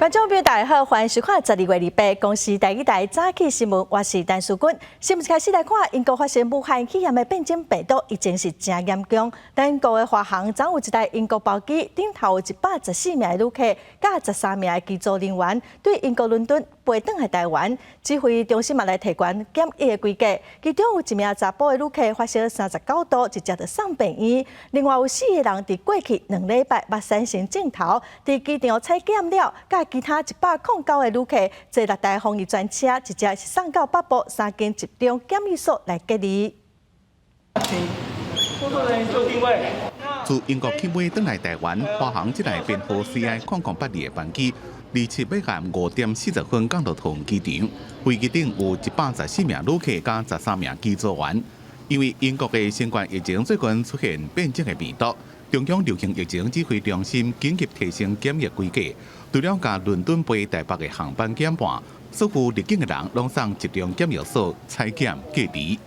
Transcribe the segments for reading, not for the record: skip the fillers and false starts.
观众朋友大家好，欢迎收看12月28公视第一台早起新闻，我是陈淑君。新闻开始来看，英国发生武汉肺炎的变种病毒已经是真严重。但英国的华航昨有一台英国包机，顶头有114名旅客，加13名机组人员，对英国伦敦飞转来台湾。指挥中心嘛来提悬检疫的规格，其中有1名查甫的旅客发烧39度，直接就送病院。另外有4个人伫过去2礼拜目三型镜头，伫机场采检了，甲其他109个旅客坐6台防疫专车，直接是送到北部3间集中检疫所来隔离。工作人员做定位。自英国起飞转来台湾，华航这台编号 CI0082的班机，27尾下5点40分降落桃园机场。飞机顶有114名旅客加13名机组员。因为英国的新冠疫情最近出现变种的病毒，中央流行疫情指挥中心紧急提升检疫规格，除了甲伦敦飞台北的航班减半，所有入境的人拢送集中检疫所采检隔离。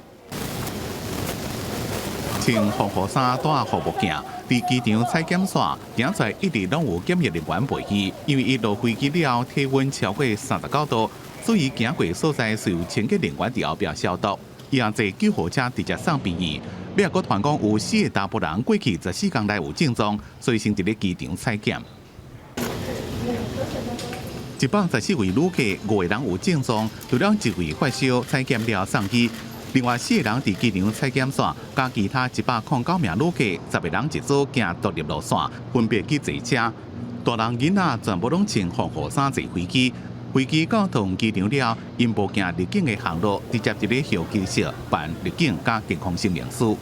穿防护衫、带护目镜，伫机场采检所行出来，一直拢有检疫人员陪伊，因为伊落飞机了，体温超过39度，所以行过所在是由清洁人员伫后壁消毒。伊也坐救护车直接送病院。尾也佫传讲有4个查甫人过去14天内有症状，所以先伫咧机场采检。114位旅客，5个人有症状，除了1位发烧，采检了送医。另外4个人伫机场采检所，加其他109名旅客，10个人一组行独立路线，分别去坐车。大人囡仔全部拢穿防护衫坐飞机。飞机到桃园机场了，因无行入境的航路，直接伫咧候机室办入境加健康证明书。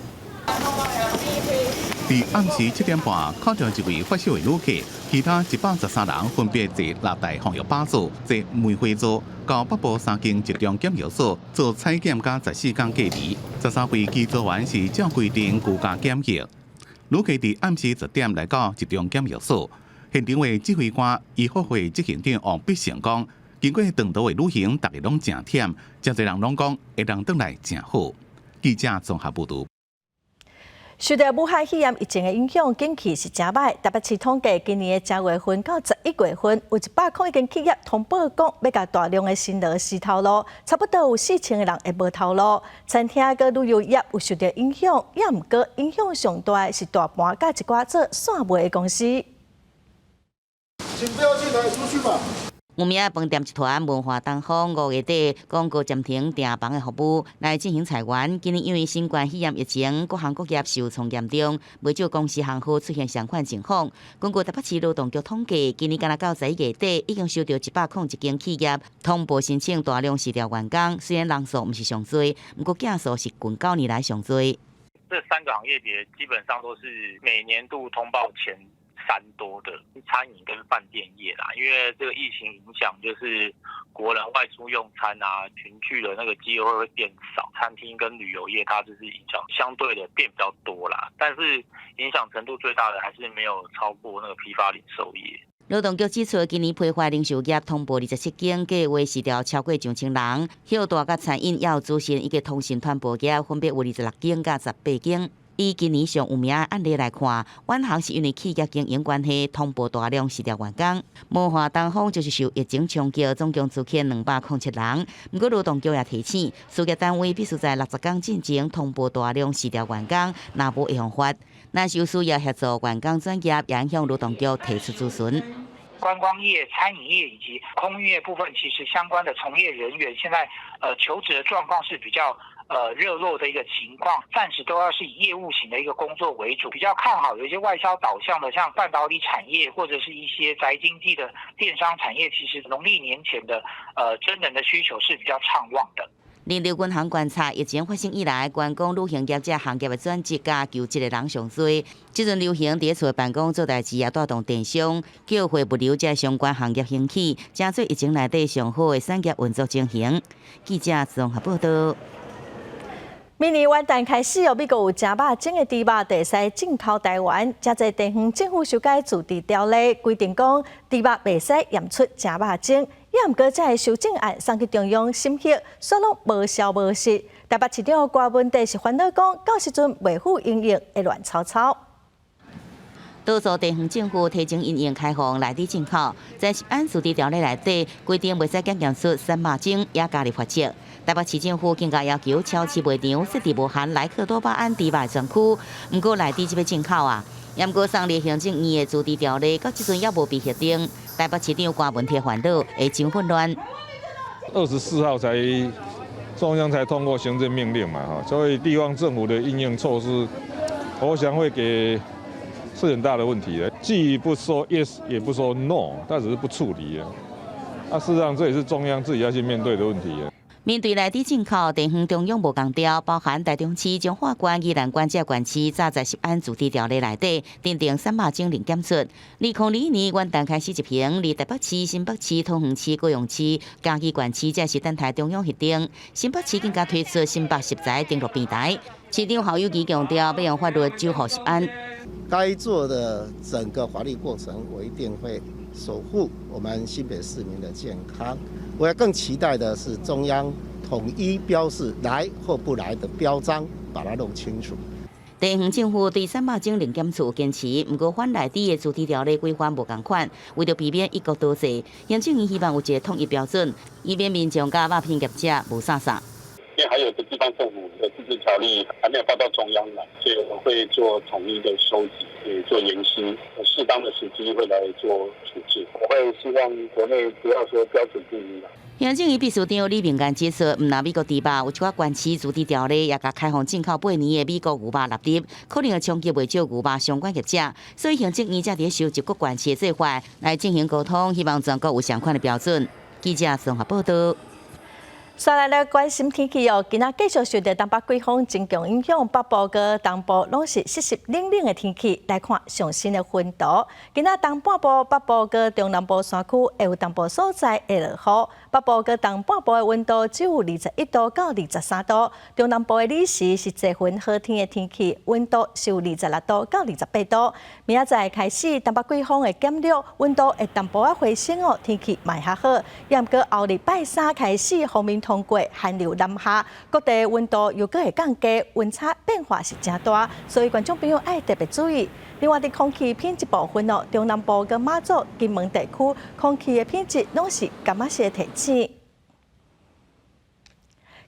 伫暗时7点半，考到1位发烧的旅客，其他113人分别坐6台防疫巴士，坐梅花座到北部3间集中检疫所做采检加14天隔离。13位机组员是照规定居家检疫。旅客伫暗时10点来到集中检疫所，现场的指挥官医护会执行长王必胜讲。经过长途的旅行，大家拢真忝，真侪人拢讲会当转来真好。记者综合报道。受到武汉肺炎疫情的影响，景气是真歹。台北市统计，今年的10月份到11月份，有100间企业通报讲要甲大量的新劳死头路，差不多有4000个人会无头路。餐厅佮旅游业有受到影响，也毋过影响上大是大盘甲一寡做线卖的公司。请不要进来，出去吧。有名饭店集团文化东方5月底公告暂停订房的服务，来进行裁员。今年因为新冠肺炎疫情，各行各业受创严重，不少公司行号出现相款情况。根据台北市劳动局统计，今年敢若到11月底，已经收到101间企业通报申請大量辭掉員工。雖然人數不是上多，不過件數是近9年來上多。這3個行業別基本上都是每年度通報前3多的餐饮跟饭店业啦，因为这个疫情影响，就是国人外出用餐啊，群聚的那个机会会变少，餐厅跟旅游业它就是影响相对的变比较多啦，但是影响程度最大的还是没有超过那个批发零售业。劳动局指出，今年批发零售业通报27间，计划辞掉超过2000人。hiệu大甲餐饮也有出现一个通讯团报业，分别有26间甲18间。以今年上有名的案例来看，远航是因为企业经营关系，通报大量辞掉员工。文化东方就是受疫情冲击，总共出欠207人。不过劳动局也提醒，事业单位必须在60天之前通报大量辞掉员工，若无会犯法。若是有需要协助员工转业，也向劳动局提出咨询。观光业、餐饮业以及空运业部分，其实相关的从业人员现在求职的状况是比较热络的一个情况，暂时都要是以业务型的一个工作为主，比较看好有一些外销导向的，像半导体产业或者是一些宅经济的电商产业，其实农历年前的真人的需求是比较畅旺的。另外，银行观察，疫情发生以来，员工旅行业这行业的转职加求职的人上多。这阵流行伫厝办公做代志，也带动电商、叫货物流这相关行业兴起，正做疫情内底上好的产业运作情形。记者综合报道。明年元旦开始，美国有真肉种的猪肉会使进口台湾。真侪地方政府修改驻地条例，规定讲猪肉袂使验出真肉种。也毋过，这个修正案送去中央审核，却拢无消无息。台北市长郭文地是烦恼讲，到时阵袂赴营业会乱草草。多数地方政府提前因应开放内地进口，在食安自治条例内底规定袂使检验出三肉精，也加入罚则。台北市政府更加要求超市卖场设置无含莱克多巴胺猪肉专区，不过内地这要进口啊。不过上列行政院的自治条例到即阵也无被核定，台北市长关文铁烦恼会真混乱。24号中央才通过行政命令嘛，所以地方政府的应用措施，我想会是很大的问题的。既不说 yes， 也不说 no， 但只是不处理啊。事实上这也是中央自己要去面对的问题。面对内地进口，地方中央无共调，包含台中市彰化县宜兰县这县市，早在食安自治条例内底订定三肉精零检出。2021年元旦开始执行，离台北市、新北市、桃园市、高雄市、嘉义县市才是等待中央核定。新北市更加推出新北食材登录平台。市长侯友宜强调，要用法律守护食安。该做的整个法律过程，我一定会守护我们新北市民的健康。我要更期待的是中央统一标示来或不来的标章，把它弄清楚。地方政府对三肉精零检出坚持，不过反内地的自治条例规范无同款，为了避免一国多制，行政院希望有一个统一标准，以免民众甲肉品业者无啥。因为还有地方政府的自治条例还没有报到中央来，所以我会做统一的收集，也做研析，适当的时机会来做处置。我会希望国内不要说标准不一。行政院秘书长李明干指出，毋但美国猪肉有一寡县市自治条例也甲开放进口8年的美国牛肉纳入，可能会冲击袂少牛肉相关业者，所以行政院才伫收集各县市的做法来进行沟通，希望全国有相款的标准。记者综合报道。再来咧关心天气哦，今仔继续受到东北季风增强影响，北部跟东部拢是湿湿冷冷的天气。来看上新的温度，今仔东半部、北部跟中南部山区会有东部所在会落雨，北部跟东半部的温度只有21度到23度，中南部的日时是多云好天的天气，温度是有26度到28度。明仔载开始，东北季风会减弱，温度会淡薄仔回升哦，天气卖较好。也毋过后礼拜三开始，锋面通过寒流南下，各地温度又搁会降低，温差变化是真大，所以观众朋友爱特别注意。另外，伫空气品质部分哦，中南部跟马祖、金门地区空气的品质拢是感觉式提醒。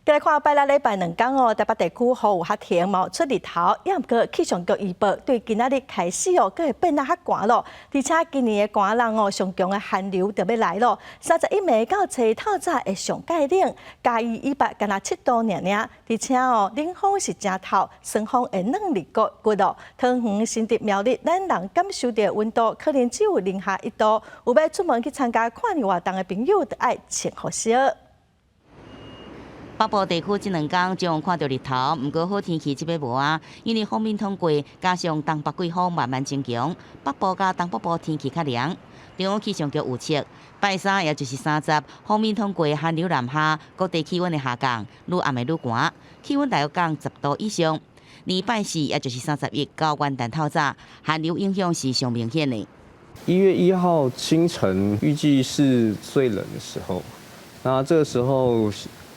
再来看拜六礼拜2天哦，台北地区雨有较停，冒出日头，也毋过气象局预报对今仔日开始哦，搁会变得较寒咯。而且今年的寒冷哦，上强的寒流就要来咯。31暝到初透早会上介冷，嘉义以北干那7度尔尔。而且哦，冷风是真透，霜风会软入骨咯。桃园、新竹、苗栗，咱人感受到的温度可能只有零下1度。有要出门去参加跨年活动的朋友，就爱穿雨靴。北部地区这2天将看到日头，不过好天气即要无啊，因为锋面通过，加上东北季风慢慢增强，北部甲东北部天气较凉。中央气象局预测，拜三也就是30，锋面通过寒流南下，各地气温的下降，愈暗的愈寒，气温大约降10度以上。而拜四也就是31，到元旦透早，寒流影响是上明显的。1月1号清晨预计是最冷的时候，那这个时候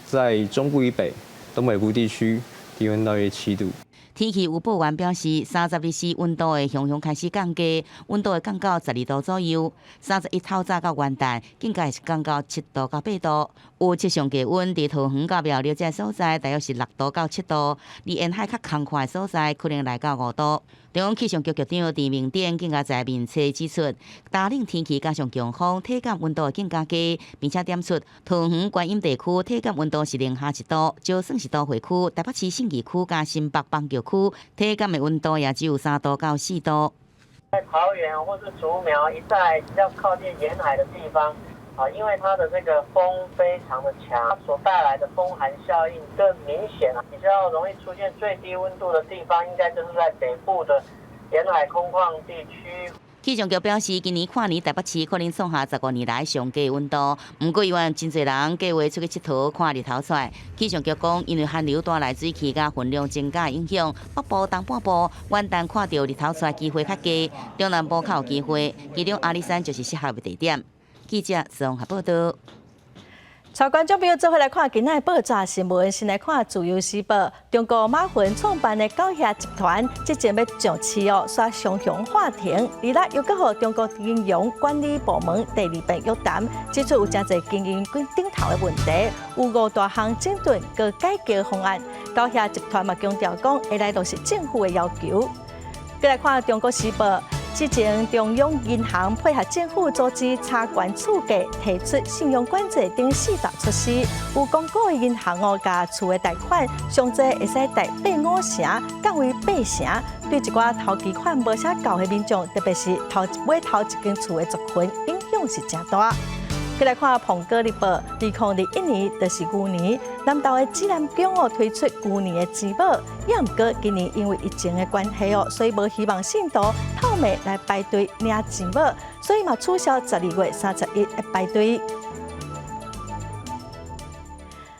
在中部以北、东北部地区低温大约7度。天气预报员表示，30日时温度会向开始降低，温度会降到12度左右。31透早到元旦，更加是降到7度到8度。有气象低温伫桃园到苗栗这所在，大约是6度到7度；离沿海较空旷的所在，可能来到5度。中央气象局局长陈明典更加在面册指出，大冷天气加上强风，体感温度会更加低，并且点出桃园观音地区体感温度是零下1度，就算是都会区、台北市信义区加新北邦桥区，体感的温度也只有3度到4度。在桃园或是竹苗一带比较靠近沿海的地方，因为它的这个风非常的强，所带来的风寒效应更明显比较容易出现最低温度的地方，应该就是在北部的沿海空旷地区。气象局表示，今年跨年台北市可能创下15年来上低温度。不过，因为真侪人计划出去佚佗看日头出来。气象局讲，因为寒流带来水汽甲云量增加的影响，北部、东半部元旦看到日头出来机会较低，中南部较有机会，其中阿里山就是适合的地点。记者综合报道。朝观众朋友做伙来看今仔报纸新闻，先来看《自由时报》。中国马云创办的高协集团，即将要上市刷双向法庭。2日又搁予中国金融管理部门第2遍约谈，指出有真侪经营顶头的问题，有5大项整顿和改革方案。高协集团嘛强调讲，下来都是政府的要求。再来看《中国时报》。之前，中央银行配合政府组织查管处价，提出信用管制等4大措施。有公告的银行甲厝的贷款上济会使贷85成，降为8成。对一寡头期款无啥够的民众，特别是买头一间厝的族群，影响是真大。再来看《澎哥日报》，2021年就是牛年，南投的指南宫推出牛年的珠宝，也毋过今年因为疫情的关系所以无希望信徒透明来排队领珠宝，所以嘛取消12月31的排队。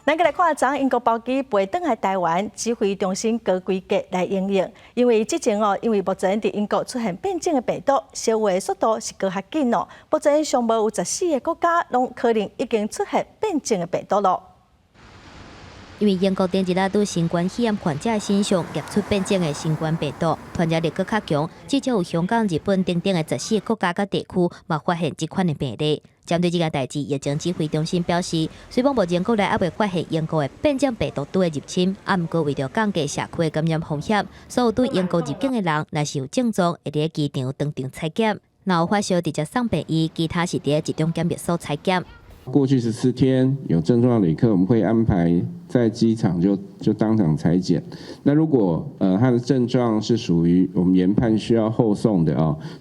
咱再来看，昨英国包机飞返来台湾，指挥中心高规格来应用，因为之前因为目前伫英国出现变种的病毒，消化速度是高较紧目前尚无有14个国家拢可能已经出现变种的病毒咯。因为英国前一日对新冠肺炎患者身上验出变种的新冠病毒，传染力更较强，至少有香港、日本等等的14个国家甲地区嘛发现这款的病例。针对这件代志，疫情指挥中心表示，虽然目前国内还未发现英国的变种病毒株的入侵，不过为了降低社区的感染风险，所有对英国入境的人，若是有症状，会伫机场当场采检；若有发烧，直接送病院，其他是伫集中检疫所采检。过去14天有症状的旅客，我们会安排在机场就当场采检。那如果他的症状是属于我们研判需要后送的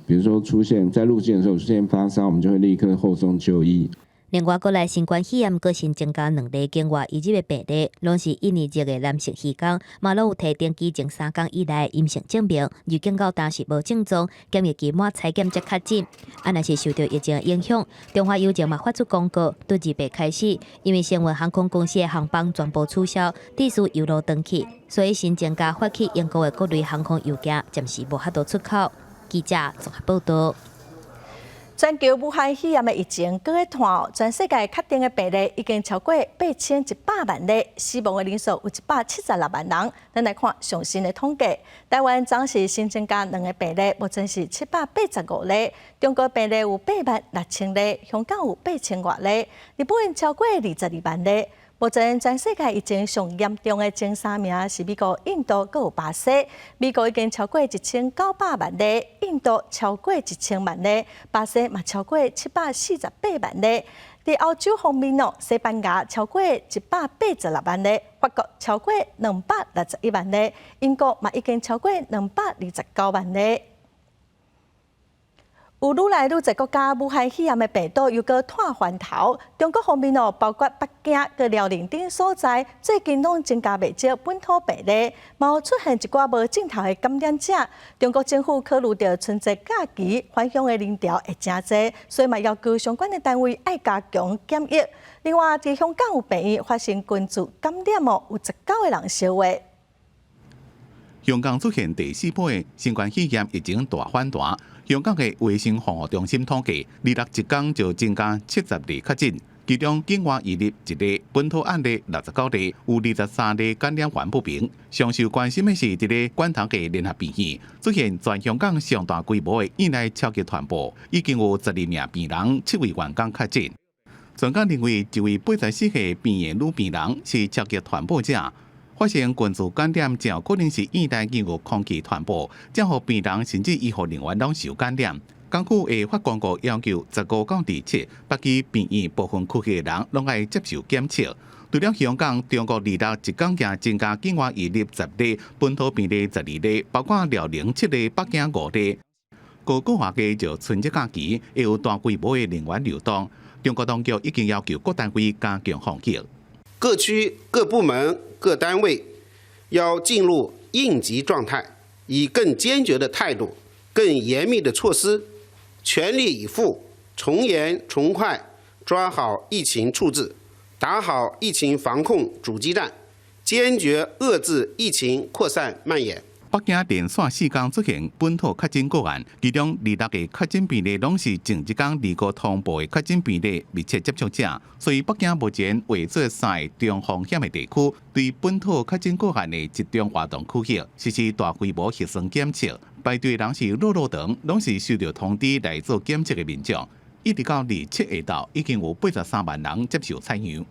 比如说出现在入境的时候出现发烧，我们就会立刻后送就医。另外，国内新冠肺炎个新增加2例境外移入的病例，拢是印尼籍的男性渔工，嘛拢有提登机前3天以内阴性证明，入境到当时无症状，检疫期满采检才确诊。若是受到疫情的影响，中华邮政嘛发出公告，对2月开始，因为新运航空公司的航班全部取消，地属邮路登记，所以新增加发起英国的各类航空邮件暂时无法度出口。记者综合报道。全球武汉肺炎的疫情搁在传，全世界确定的病例已经超过8100万例，死亡的人数有176万人。咱来看上新的统计，台湾暂时新增加2个病例，目前是785例；中国病例有86000例，香港有8000多例，日本超过22万例。目前全世界疫情上严重的前3名是美国、印度，还有巴西。美国已经超过1900万例，印度超过1000万例，巴西嘛超过748万例。在欧洲方面西班牙超过186万例，法国超过261万例，英国嘛已经超过229万例。有愈来愈侪国家武汉肺炎的病毒又搁探源头，中国方面包括北京、佮辽宁等所在，最近拢增加袂少本土病例，嘛有出现一寡无症头的感染者。中国政府考虑到春节假期返乡的人潮会真侪，所以嘛要求相关的单位爱加强检疫。另外，在香港有病院发生群组感染有19个人烧话。香港出现第4波的新冠肺炎疫情大反弹。香港的卫生防护中心统计，2日一天就增加70例确诊，其中境外移入1例，本土案例69例，有23例感染源不明。上受关心的是，这个观塘的联合病院出现全香港上大规模的院内超级传播，已经有12名病人7位员工确诊。专家认为，一位84岁病院女病人是超级传播者。发现群组感染，正有可能是院内经过空气传播，将互病人甚至医护人员拢受感染。港府会发公告要求15到27北基病院部分区域的人拢爱接受检测。除了香港，中国2日一天也增加境外移入10例，本土病例12例，包括辽宁7例、北京5例。各国外嘅就春节假期也有大规模嘅人员流动。中国当局已经要求各单位加强防疫。各区各部门各单位要进入应急状态，以更坚决的态度、更严密的措施，全力以赴，从严从快抓好疫情处置，打好疫情防控主基战，坚决遏制疫情扩散蔓延。北京连续4天出现本土确诊个案，其中26个确诊病例拢是前一天离过通报的确诊病例密切接触者，所以北京目前为做3个中风险的地区，对本土确诊个案的集中活动区域实施大规模核酸检测，排队人是路长，拢是收到通知来做检测的民众。一直到27下昼，已经有83万人接受采样。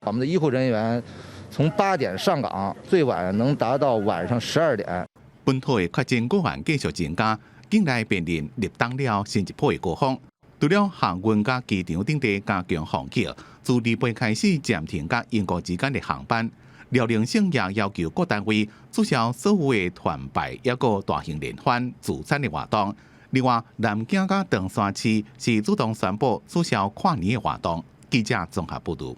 我们的医护人员从8点上岗，最晚能达到晚上12点。本土的确诊个案继续增加，境内病人入冬了新一波的高峰。除了航运甲机场等地加强防疫，自2月开始暂停甲英国之间的航班。辽宁省也要求各单位取消所有的团拜，也个大型联欢、聚餐的活动。另外，南京甲长沙市是主动宣布取消跨年的活动。记者综合报道。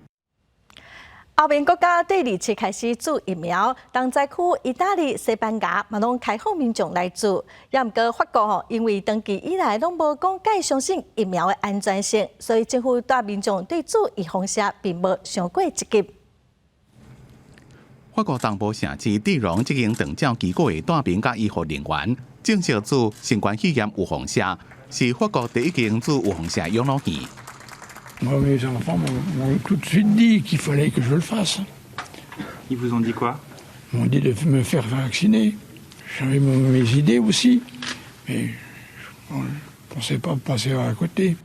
欧盟国家第27开始注疫苗，东西区、意大利、西班牙嘛拢开放民众来注。也毋过法国因为长期以来拢无讲介相信疫苗的安全性，所以政府带民众对注疫方式并无上过积极。法国东部城市蒂隆这间长照机构的带兵甲医护人员正式注新冠肺炎预防射，是法国第一间注预防射养老院。Moi, mes enfants m'ont tout de suite dit qu'il fallait que je le fasse. Ils vous ont dit quoi? Ils m'ont dit de me faire vacciner. J'avais mes idées aussi, mais je ne pensais pas passer à côté.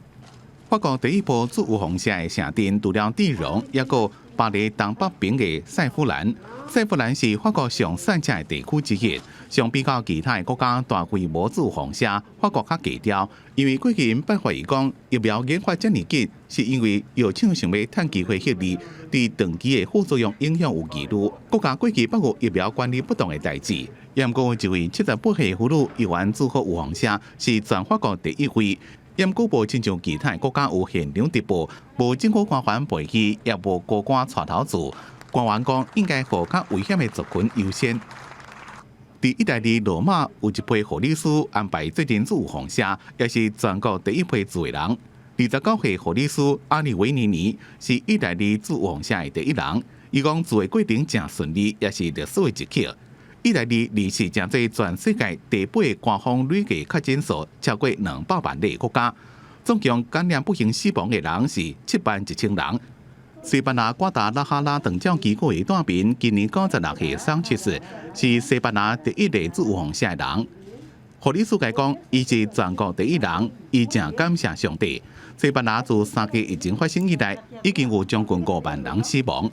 法国第一波注预防射的城镇除了蒂隆，也有巴黎东北边的塞夫兰。塞夫兰是法国上散射的地区之一。相比较其他的国家大规模注放射，法国较低调。因为过去因发现讲疫苗研发这么急，是因为药厂想要趁机会获利，对长期的副作用影响有疑虑。国家过去包括疫苗管理不当的代志。也毋过一位78岁妇女议员注好预防射，是全法国第一位。也毋过无亲像其他国家有现场直播，无政府官员陪去，也无高官带头做。官员讲应该互较危险的族群优先。在意大利罗马有一批护理师安排最近注预防射，也是全国第一批注的人。29岁护理师阿里维尼尼是意大利注预防射的第一人。伊讲注的过程真顺利，也是历史的一刻。意大利离是正在全世界第8个官方累计确诊数超过200万例国家，总共感染不幸死亡的人是71000人。西班牙瓜达拉哈拉长照机构的带兵今年96岁桑切斯是西班牙第一个注预防射的人。护理师讲，伊是全国第一人，伊正感谢上帝。西班牙自3个疫情发生以来，已经有将近5万人死亡。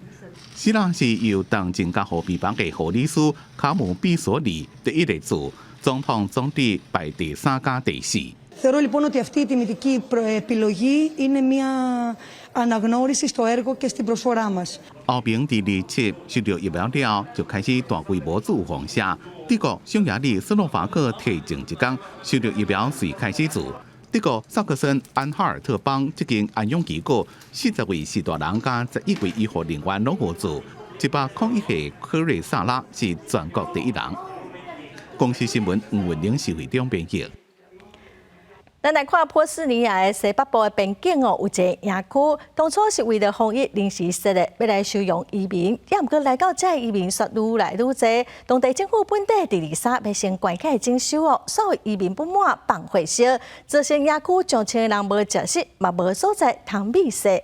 希腊是由当政加护病房的护理师卡姆比索里第一个注，总统总理排第3加第4。Θεωρώ λοιπόν ότι αυτή η τιμητική επιλογή είναι μια αναγνώριση στο έργο και στην προσφορά μας. 欧盟第27收到疫苗了，就开始大规模注预防射。德国、匈牙利、斯洛伐克提前一天收到疫苗时开始注。德国萨克森安哈尔特邦这间安养机构40位士大人加11位医护人员拢有注。101岁科瑞萨拉是全国第一人。公司新闻黄文玲是会中编辑。咱来看波斯尼亚的西北部的边境有一个营区，当初是为了防疫临时设的，要来收容移民。也毋过来到这移民却愈来愈多，当地政府本地第23要先关起征收所有移民不满放回烧，造成营区上千人无食食，嘛无所在通觅食。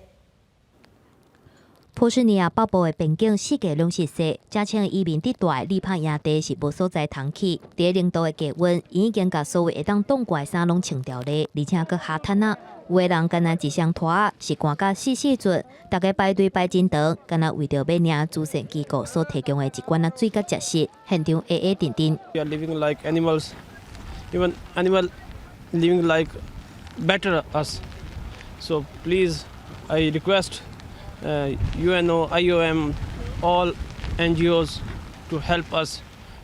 波斯尼亚北部的边境四界拢是雪，加千移民地带里帕营地是无所在通去。伫0度的低温，已经甲所有会当冻过的衫拢穿掉咧，而且佮下摊啊，有的人干那一双拖啊，是寒甲死准，大家排队排真长，干那为着要领主权机构所提供的一罐水甲食食，现场定定。We are living like animals, even animal living like better us. So please, I request. UNO, IOM, all NGOs to help us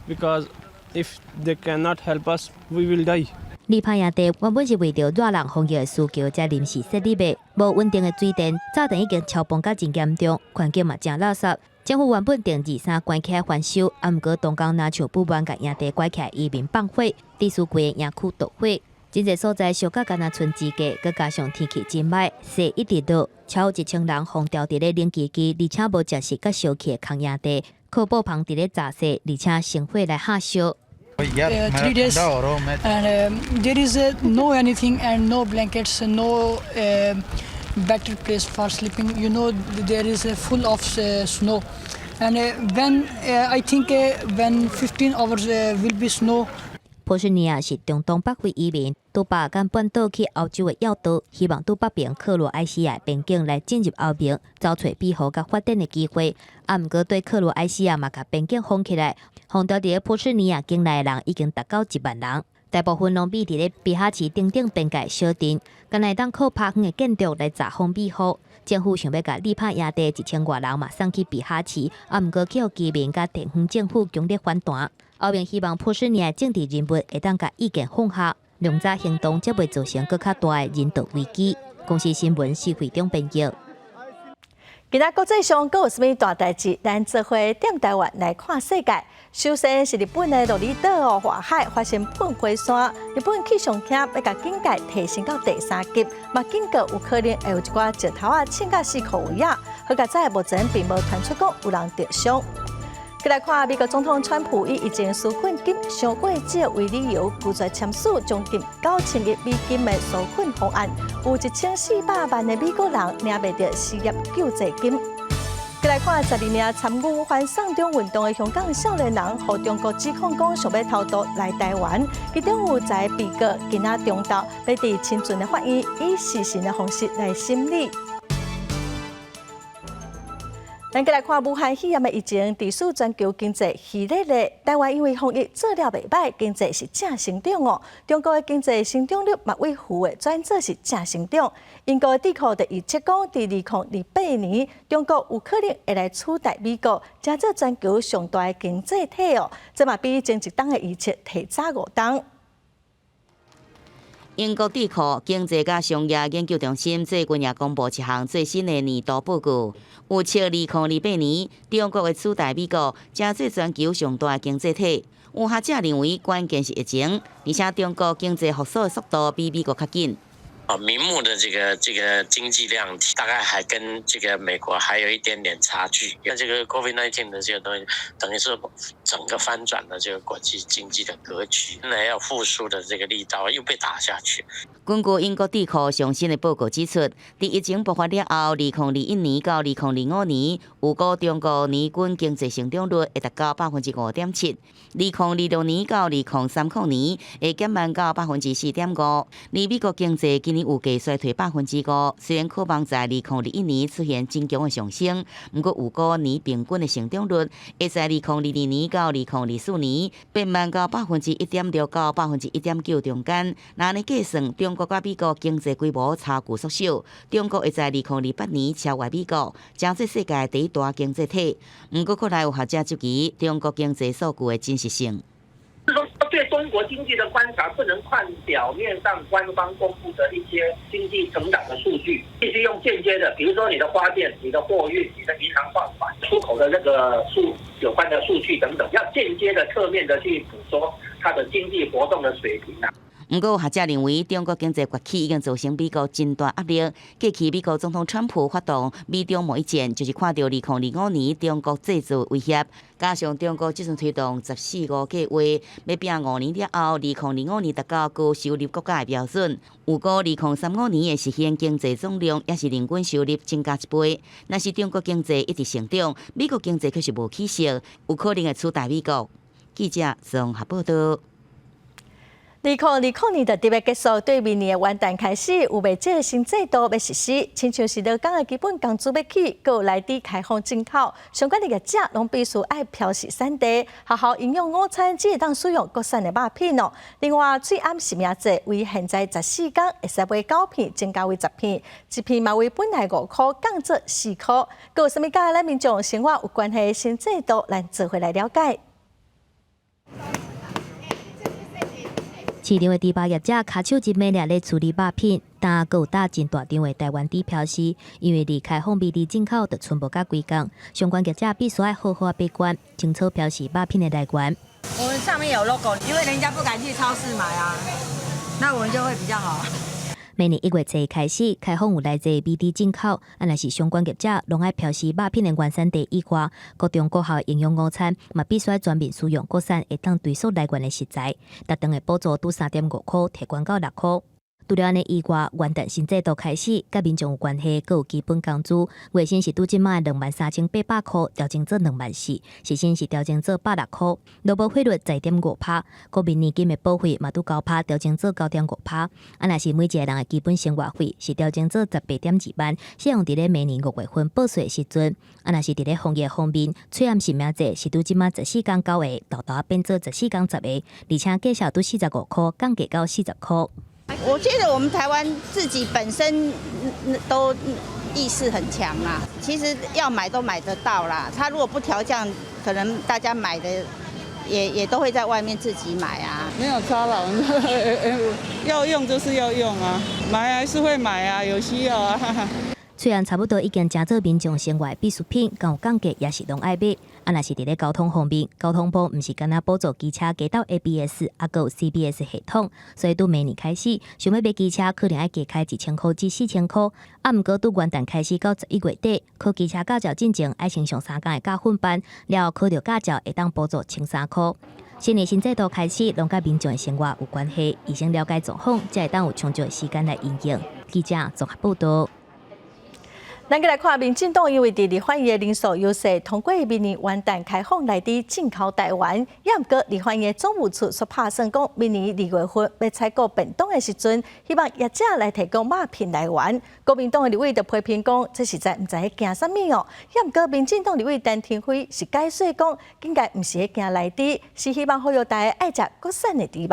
because if they cannot help us, we will die. 里帕营地原本是为着热人防疫的需求才临时设立的，无稳定的水电，早电已经超崩甲真严重，环境嘛真垃圾。政府原本定23关起来翻修，啊毋过东港拿像不满甲营地关起来移民放火，地区规个营区捣火。真侪所在小甲干那剩资价，佮加上天气真歹，雪一直落，超1000人封掉伫咧冷基机，而且无食食甲烧气的空营地，靠布棚伫咧炸雪，而且生火来下烧。3 days, and there is no anything and no blankets, no better place for sleeping. You know, there is full of snow, and when I think when 15 hours will be snow. 波士尼亚是中东北非移民，从巴干半岛去欧洲的要道，希望从北边克罗埃西亚边境来进入欧盟，找找庇护甲发展的机会。毋过对克罗埃西亚嘛，甲边境封起来，封掉伫波士尼亚境内的人已经达到1万人，大部分拢避伫咧比哈市顶边界小镇，干来当靠拍远的建筑来查封庇护。政府想要甲利帕亚地1000多人嘛送去比哈市，毋过叫居民甲地方政府强烈反弹。后面希望波士尼亚政治人物会当甲意见放下，两者行动才袂造成更较大的人道危机。公司新闻是会中编辑。今仔国际上阁有啥物大代志？咱做伙踮台湾来看世界。首先是日本的鹿儿岛外海发生喷火山，日本气象厅要甲警戒提升到第3级，嘛警告有可能会有一寡石头凊甲4颗位啊。好佳在目前并无传出讲有人受伤。再来看美国总统川普以疫情纾困金上过节为理由，拒绝签署将近9000亿美金的纾困方案，有1400万的美国人领袂到失业救济金。再来看12名参与反送中运动的香港少年人，和中国指控讲想要偷渡来台湾，其中有在被告今仔中昼要伫亲近的法院以死刑的方式来审理。咱再来看武汉肺炎的疫情，致使全球经济稀里咧。台湾因为防疫做了袂歹，经济是正成长哦。中国的经济成长率嘛为负的转做是正成长。英国的智库就预测讲，伫2028年，中国有可能会来取代美国，成做全球上大的经济体哦。这嘛比前一档的预测提早5档。英国智库经济甲商业研究中心最近也公布一项最新的年度报告，预测2028年中国会取代美国，成做全球上大的经济体。有学者认为，关键是疫情，而且中国经济复苏的速度比美国较紧。名目的这个经济量体大概还跟这个美国还有一点点差距。那这个 COVID-19 的这个东西，等于是整个翻转了这个国际经济的格局，那要复苏的这个力道又被打下去。根据英国智库上新的报告指出，在疫情爆发了后，2021年到2025年，预估中国年均经济成长率会达到5.7%，2026年到2030年会减慢到4.5%，而美国经济今年预计衰退5%，虽然可望在2021年出现增强的上升，不过预估年平均的成长率会在2022年到2024年变慢到1.6%到1.9%中间。那安尼计算，中国甲美国经济规模差距缩小，中国会在2028年超越美国，成做世界第一大经济体。不过，看来有学者质疑中国经济数据的真实性。是说，对中国经济的观察不能看表面上官方公布的一些经济成长的数据，必须用间接的，比如说你的花店、你的货运、你的银行放款、出口的那个有关的数据等等，要间接的、侧面的去捕捉它的经济活动的水平啊。不过，学者认为，中国经济崛起已经造成美国真大压力。过去，美国总统川普发动美中贸易战，就是看到2025年中国制造威胁，加上中国即阵推动14.5计划，要拼5年了后，2025年达到高收入国家的标准。预估2035年的实现经济总量也是人均收入增加1倍。若是中国经济一直成长，美国经济却是无起色，有可能会取代美国。记者综合报道。2020年就特别结束，对明年的元旦开始，有未这个新制度要实施，亲像是劳工的基本工资要起，佮有内地开放进口，相关的业者拢必须爱标示产地，好好营养午餐只会当使用国产的肉片哦。另外，最暗时命制为现在14天，会使买9片，增加为10片，一片嘛为本来5块，降做4块。佮有啥物甲咱民众生活有关系的新制度，咱做回来了解。市场的猪肉业者骹手一暝咧处理肉片，但还有打真大张的台湾底标示，因为离开放美的进口就存无甲几工，相关业者必须要好好把关，清楚标示肉片的来源。我们上面有 logo， 因为人家不敢去超市买啊，那我们就会比较好。明年1月1日开始，开放有来自美猪进口，若是相关业者，拢爱标示肉品的原产地以外，各中各校营养午餐嘛必须全面使用国产会当追溯来源的食材，特定的补助拄3.5块提悬到6块。除了安尼以外，元旦新制度开始，甲民众有关系，佮有基本工资，月薪是拄即卖23800块，调整做24000，时薪是调整做160块，劳保费率7.5%，国民年金的保费嘛拄9%，调整做9.5%。若是每一个人的基本生活费是调整做18.2万，适用伫咧明年5月份报税的时阵。若是伫咧防疫方面，催暗性命制是拄即卖14天9个，豆豆变做14天10个，而且计数拄45块，降价到40块。我觉得我们台湾自己本身都意识很强啦，其实要买都买得到啦。他如果不调降，可能大家买的也都会在外面自己买啊。没有差了，要用就是要用啊，买还是会买啊，有需要啊。虽然差不多已经正做民众生活必需品，敢有降价也是拢爱买。若是伫咧交通方面，交通部毋是干那补助机车加到 ABS， 还有 CBS 系统，所以拄明年开始，想要买机车可能要加开1000块至4000块。毋过拄元旦开始到11月底，考机车驾照进前爱先上3天的教训班，了后考到驾照会当补助1300块。新年新制度开始，拢甲民众的生活有关系，医生了解状况，才会当有充足的时间来应用。记者综合报道。咱来看，民进党因为伫立法院的人数优势，通过明年元旦开放内地进口台湾。也毋过，立法院总务处所拍算讲，明年2月份要采购便当的时阵，希望业者来提供肉品来源。国民党的立委就批评讲，这实在毋知喺惊啥物哦。也毋过，民进党立委陈廷辉是解说讲，应该毋是喺惊内地，是希望呼吁大家爱食国产的猪肉。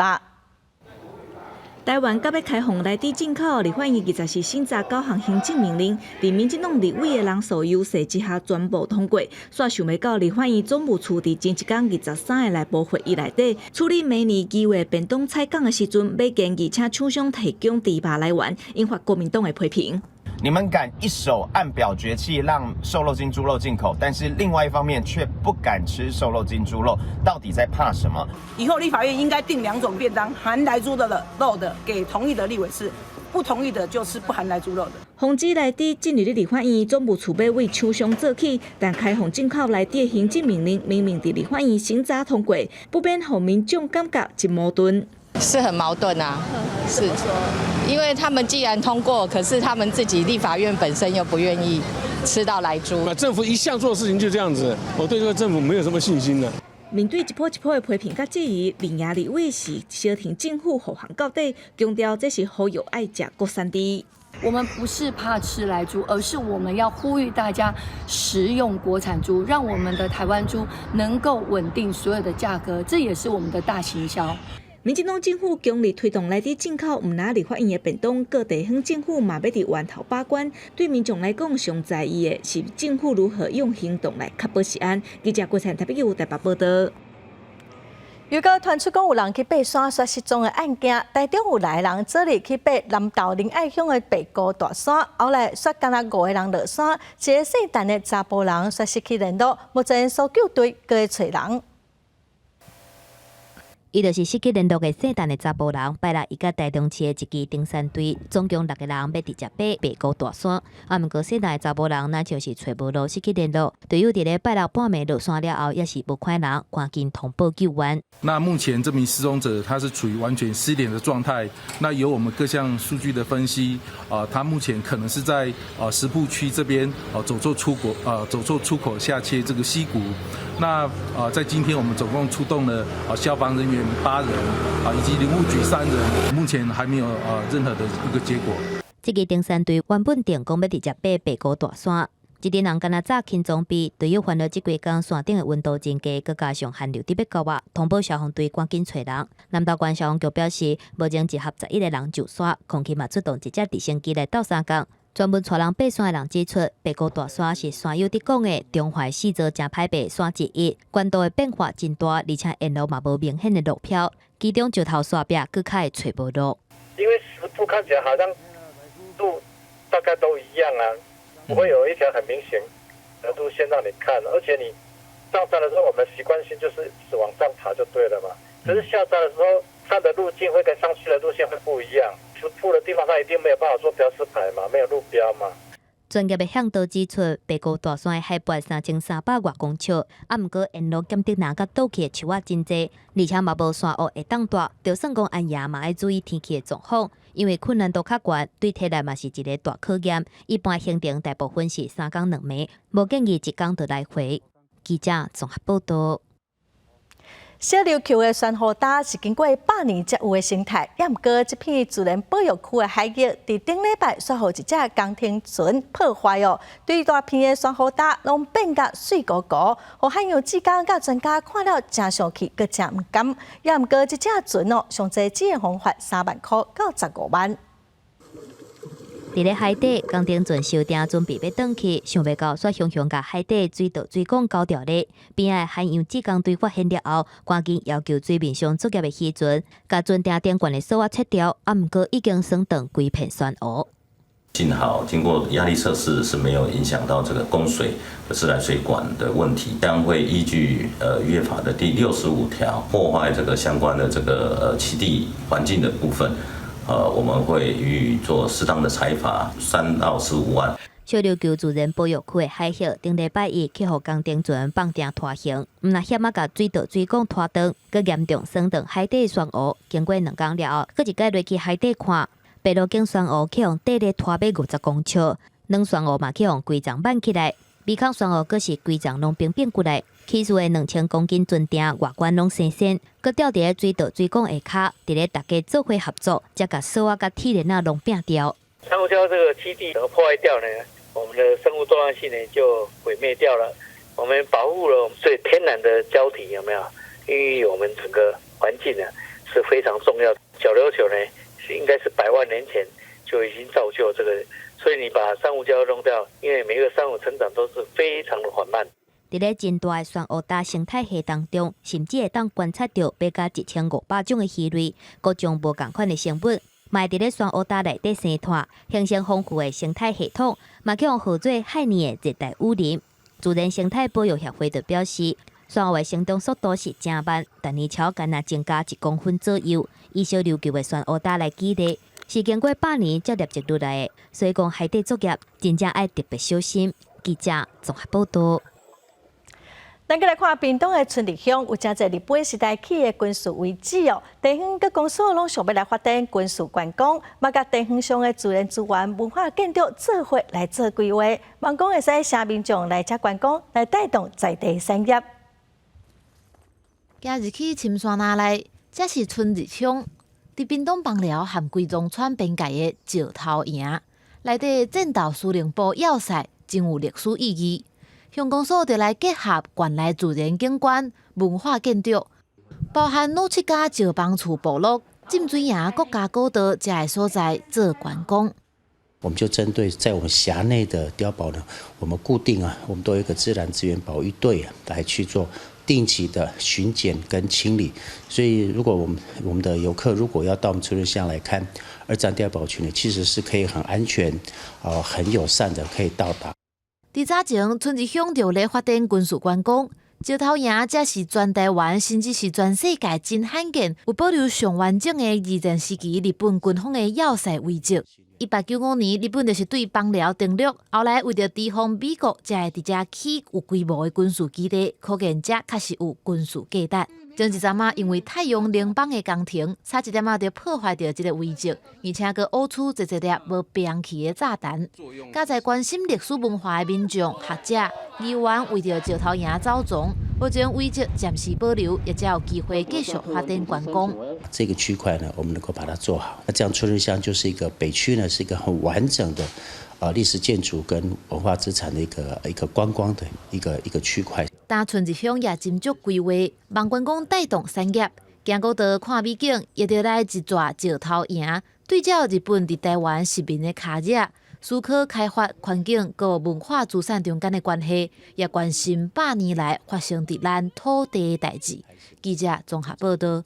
台湾甲要开放内地进口，立法院24新查9项行政命令，伫民进党立委的人数优势之下，全部通过。煞想要到立法院总务处伫前一天23日内部会议内底，处理明年2月便当采购的时阵，要建议请厂商提供猪肉来源，引发国民党的批评。你们敢一手按表决气让瘦肉精猪肉进口，但是另外一方面却不敢吃瘦肉精猪肉，到底在怕什么？以后立法院应该定2种便当，含来猪的肉的给同意的立委吃，不同意的就是不含来猪肉的。防止内地进入立法院总务处要为厂商做起，但开放进口内地行政命令明明伫立法院审查通过，不免让民众感觉真矛盾。是很矛盾啊，是，因为他们既然通过，可是他们自己立法院本身又不愿意吃到来猪。政府一向做的事情就这样子，我对这个政府没有什么信心了。面对一波一波的批评甲质疑，林亚立委是小挺政府护航到底，强调这是呼吁爱食国产猪。我们不是怕吃来猪，而是我们要呼吁大家食用国产猪，让我们的台湾猪能够稳定所有的价格，这也是我们的大行销。民进党政府强力推动内地进口，毋拿立法院的便当，各地方政府嘛要伫源头把关。对民众来讲，上在意的是政府如何用行动来确保食安。记者郭灿台北台北报道。如果传出讲有人去爬山却失踪的案件，台中有来人昨日去爬南投仁爱乡的白高大山，后来却敢若5个人落山，一个姓陈的查甫人却失去联络，目前搜救队搁在找人。伊就是失去联络的姓陈的查甫人，拜六伊甲台中市的一支登山队，总共6个人要直接爬白高大山。毋过姓陈的查甫人那就是找无路，失去联络。队友伫咧拜六半暝落山了后，也是无看人，赶紧通报救援。那目前这名失踪者他是处于完全失联的状态。那由我们各项数据的分析，他目前可能是在石埔区这边走错出口下切这个溪谷。那在今天我们总共出动了消防人员8人以及林务局3人，目前还没有任何的一个结果。这个登山队原本定讲要直接爬白高大山，一群人敢若早轻装备，队友烦恼这几天山顶的温度真低，佮加上寒流特别高啊，通报消防队赶紧找人。南投县消防局表示，目前集合11个人上山，空气嘛出动一只直升机来斗三工。专门带人爬山的人指出，白高大山是山友伫讲的中华四座真歹爬山之一，关度的变化真大，而且沿路嘛无明显的路标，其中石头山壁更较会找无路。因为石步看起来好像路大概都一样啊，不会有一条很明显的路线让你看，而且你上山的时候，我们习惯性就是一直往上爬就对了嘛。可是下山的时候，看的路径会跟上去的路线会不一样。石铺的地方，它一定没有办法做标识牌嘛，没有路标嘛。专业的向导指出，北高大山的海拔3300外公尺，毋过沿路检测哪甲倒去的树仔真济，而且嘛无山雾会挡住，就算讲暗夜嘛要注意天气的状况，因为困难度较悬，对体力嘛是一个大考验。一般行程大部分是3天2暝，无建议1天就来回。记者综合报道。小琉球的珊瑚礁是经过100年才有的生态，也毋过这片自然保育区的海域，伫顶礼拜煞互一只工程船破坏哦，对大片的珊瑚礁拢变甲水糊糊，互海洋志工甲专家看了真生气，阁真毋甘。也毋过这只船哦，上济只会罚款3万块到15万。伫咧海底，工程船收定准备要转去，想袂到煞熊甲海底水道水管交掉咧。边仔海洋志工队发现了后，赶紧要求水面上作业的渔船，甲船顶电管的锁切掉，毋过已经升等规片珊瑚。幸好经过压力测试是没有影响到这个供水的自来水管的问题，将会依据渔业法的第65条，破坏这个相关的这个栖地环境的部分。我们会予以做适当的裁罚，3到15万。小琉球自然保育区的海域，顶礼拜一去互工程船放定拖行，毋若险啊，甲水道水管拖断，佮严重损断海底珊瑚。经过2天了后，佮一届落去海底看，白路径珊瑚去互底咧拖尾50公尺，软珊瑚嘛去互规丛挽起来，美康珊瑚佮是规丛拢平平过来。起诉的2000公斤船艇外观拢新鲜，佮吊伫咧水道水管下骹，伫咧大家做伙合作，才甲锁啊、甲铁链啊拢拼掉。珊瑚礁这个栖地破坏掉呢，我们的生物多样性呢就毁灭掉了。我们保护了我们最天然的礁体，有没有？因为我们整个环境呢是非常重要的。小琉球呢是应该是100万年前就已经造就这个，所以你把珊瑚礁弄掉，因为每个珊瑚成长都是非常的缓慢。伫咧真大的珊瑚礁生态系当中，甚至会当观察到约甲1500种的鱼类，各种无共款的生物，嘛伫咧珊瑚礁内底生态，形成丰富的生态系统，嘛去互号做海年的热带雨林。自然生态保育协会就表示，珊瑚的生长速度是真慢，但年超敢若增加1公分左右。以小琉球的珊瑚礁来举例，是经过100年才累积落来的，所以讲海底作业真正爱特别小心。记者综合报道。咱再来看屏东的春丽乡，有真侪日本时代起的军事遗址哦。地方佮公所拢想要来发展军事观光，嘛甲地方上的自然资源、文化建筑做伙来做规划，望讲会使请民众来遮观光，来带动在地产业。今日去深山那内，这是春日乡，伫屏东邦寮和贵宗川边界的石头营，内底战斗司令部要塞真有历史意义。乡公所就来结合原来自然景观、文化建筑，包含7家石帮厝部落、浸水营国家古道这些所在做观光。我们就针对在我们辖内的碉堡呢，我们固定我们都有一个自然资源保育队来去做定期的巡检跟清理。所以，如果我们的游客如果要到我们春日乡来看2战碉堡群呢，其实是可以很安全、很友善的可以到达。伫早前，春日乡就咧发展军事观光，石头营才是全台湾甚至是全世界真罕见有保留上完整的2战时期日本军方的要塞遗迹。1895年，日本就是对邦寮登陆，后来为着提防美国，才会伫遮起有规模的军事基地，可见遮确实有军事价值。前一阵因为太阳能板的工程，差一点就破坏掉这个遗迹，而且佮挖出一粒无兵器的炸弹。加在关心历史文化的民众、学者、议员为着石头营走踪，目前遗迹暂时保留，也才有机会继续发展观光。这个区块呢，我们能够把它做好，那这样春日乡就是一个北区呢，是一个很完整的历史建筑跟文化资产的一个观光的一个区块。但春日乡也斟酌规划，望观光带动产业，行古道看美景，也得来一座石头营，对照日本伫台湾殖民的卡热，思考开发环境和文化资产中间的关系，也关心100年来发生伫咱土地的代志。记者综合报道。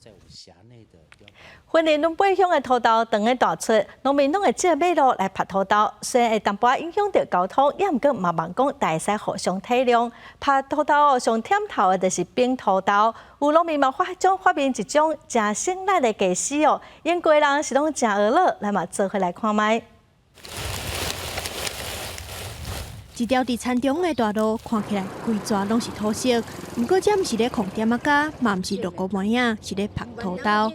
云林龙背乡的土豆长个大出，农民拢会借马路来拍土豆，虽然会淡薄影响到交通，也毋过嘛望讲大家使互相体谅。拍土豆上忝头的就是冰土豆，有农民嘛发明一种真省力的技师哦，因规人是拢真学乐，来嘛做回来看卖。一条伫田中的大路，看起来规抓拢是土色，不过这毋是咧狂点啊家，嘛毋是落雨毛影，是咧拍土豆。